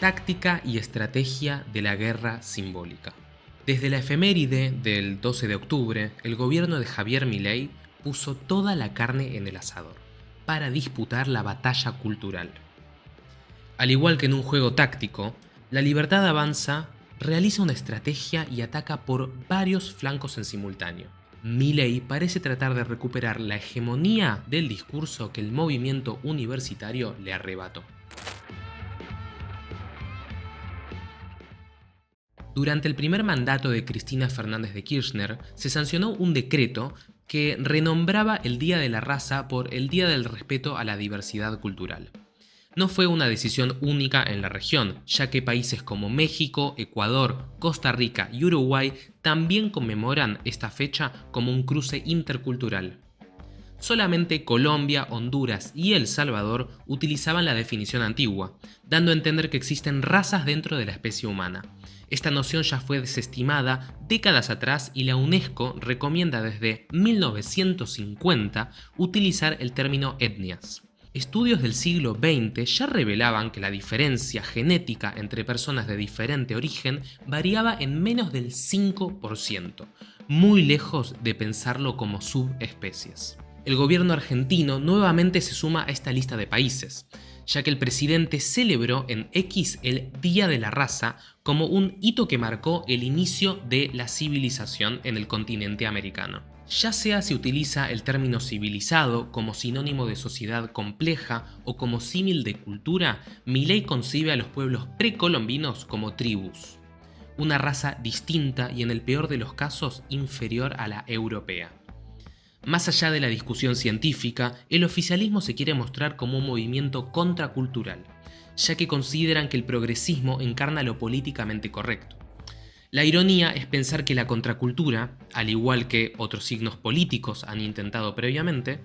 Táctica y estrategia de la guerra simbólica. Desde la efeméride del 12 de octubre, el gobierno de Javier Milei puso toda la carne en el asador para disputar la batalla cultural. Al igual que en un juego táctico, La Libertad Avanza realiza una estrategia y ataca por varios flancos en simultáneo. Milei parece tratar de recuperar la hegemonía del discurso que el movimiento universitario le arrebató. Durante el primer mandato de Cristina Fernández de Kirchner, se sancionó un decreto que renombraba el Día de la Raza por el Día del Respeto a la Diversidad Cultural. No fue una decisión única en la región, ya que países como México, Ecuador, Costa Rica y Uruguay también conmemoran esta fecha como un cruce intercultural. Solamente Colombia, Honduras y El Salvador utilizaban la definición antigua, dando a entender que existen razas dentro de la especie humana. Esta noción ya fue desestimada décadas atrás y la UNESCO recomienda desde 1950 utilizar el término etnias. Estudios del siglo XX ya revelaban que la diferencia genética entre personas de diferente origen variaba en menos del 5%, muy lejos de pensarlo como subespecies. El gobierno argentino nuevamente se suma a esta lista de países, ya que el presidente celebró en X el Día de la Raza como un hito que marcó el inicio de la civilización en el continente americano. Ya sea se utiliza el término civilizado como sinónimo de sociedad compleja o como símil de cultura, Milei concibe a los pueblos precolombinos como tribus, una raza distinta y en el peor de los casos inferior a la europea. Más allá de la discusión científica, el oficialismo se quiere mostrar como un movimiento contracultural, ya que consideran que el progresismo encarna lo políticamente correcto. La ironía es pensar que la contracultura, al igual que otros signos políticos han intentado previamente,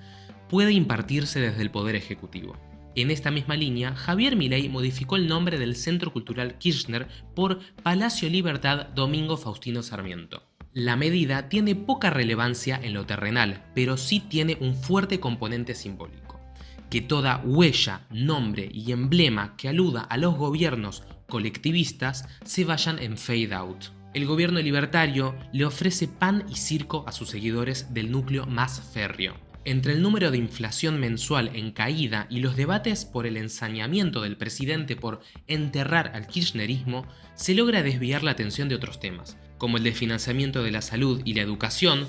puede impartirse desde el poder ejecutivo. En esta misma línea, Javier Milei modificó el nombre del Centro Cultural Kirchner por Palacio Libertad Domingo Faustino Sarmiento. La medida tiene poca relevancia en lo terrenal, pero sí tiene un fuerte componente simbólico. Que toda huella, nombre y emblema que aluda a los gobiernos colectivistas se vayan en fade out. El gobierno libertario le ofrece pan y circo a sus seguidores del núcleo más férreo. Entre el número de inflación mensual en caída y los debates por el ensañamiento del presidente por enterrar al kirchnerismo, se logra desviar la atención de otros temas, como el de financiamiento de la salud y la educación,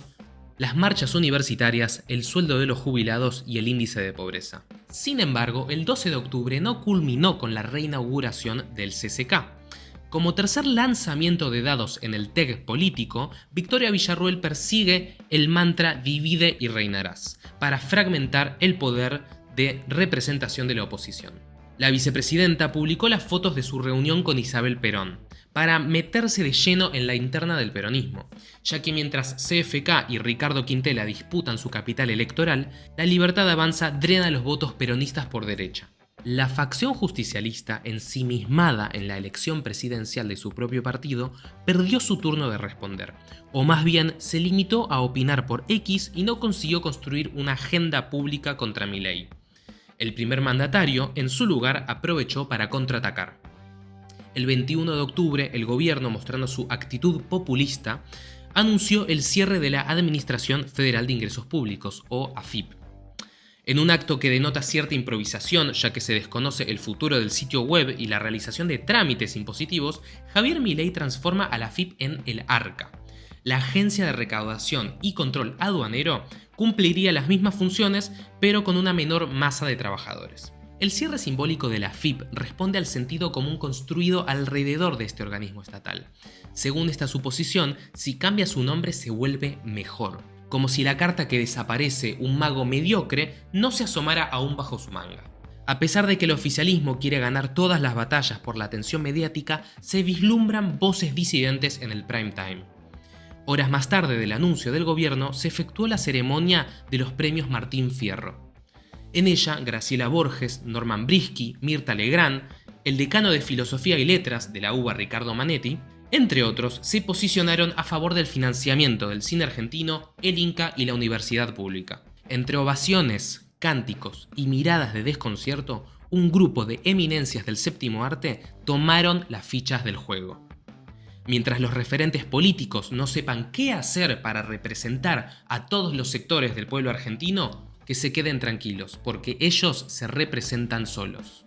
las marchas universitarias, el sueldo de los jubilados y el índice de pobreza. Sin embargo, el 12 de octubre no culminó con la reinauguración del CCK. Como tercer lanzamiento de dados en el TEG político, Victoria Villarruel persigue el mantra divide y reinarás, para fragmentar el poder de representación de la oposición. La vicepresidenta publicó las fotos de su reunión con Isabel Perón, para meterse de lleno en la interna del peronismo, ya que mientras CFK y Ricardo Quintela disputan su capital electoral, La Libertad Avanza drena los votos peronistas por derecha. La facción justicialista, ensimismada en la elección presidencial de su propio partido, perdió su turno de responder, o más bien se limitó a opinar por X y no consiguió construir una agenda pública contra Milei. El primer mandatario, en su lugar, aprovechó para contraatacar. El 21 de octubre, el gobierno, mostrando su actitud populista, anunció el cierre de la Administración Federal de Ingresos Públicos, o AFIP. En un acto que denota cierta improvisación, ya que se desconoce el futuro del sitio web y la realización de trámites impositivos, Javier Milei transforma a la AFIP en el ARCA. La Agencia de Recaudación y Control Aduanero cumpliría las mismas funciones, pero con una menor masa de trabajadores. El cierre simbólico de la AFIP responde al sentido común construido alrededor de este organismo estatal. Según esta suposición, si cambia su nombre se vuelve mejor, como si la carta que desaparece, un mago mediocre, no se asomara aún bajo su manga. A pesar de que el oficialismo quiere ganar todas las batallas por la atención mediática, se vislumbran voces disidentes en el prime time. Horas más tarde del anuncio del gobierno, se efectuó la ceremonia de los premios Martín Fierro. En ella, Graciela Borges, Norman Brisky, Mirta Legrand, el decano de Filosofía y Letras de la UBA Ricardo Manetti, entre otros, se posicionaron a favor del financiamiento del cine argentino, el Inca y la universidad pública. Entre ovaciones, cánticos y miradas de desconcierto, un grupo de eminencias del séptimo arte tomaron las fichas del juego. Mientras los referentes políticos no sepan qué hacer para representar a todos los sectores del pueblo argentino, que se queden tranquilos, porque ellos se representan solos.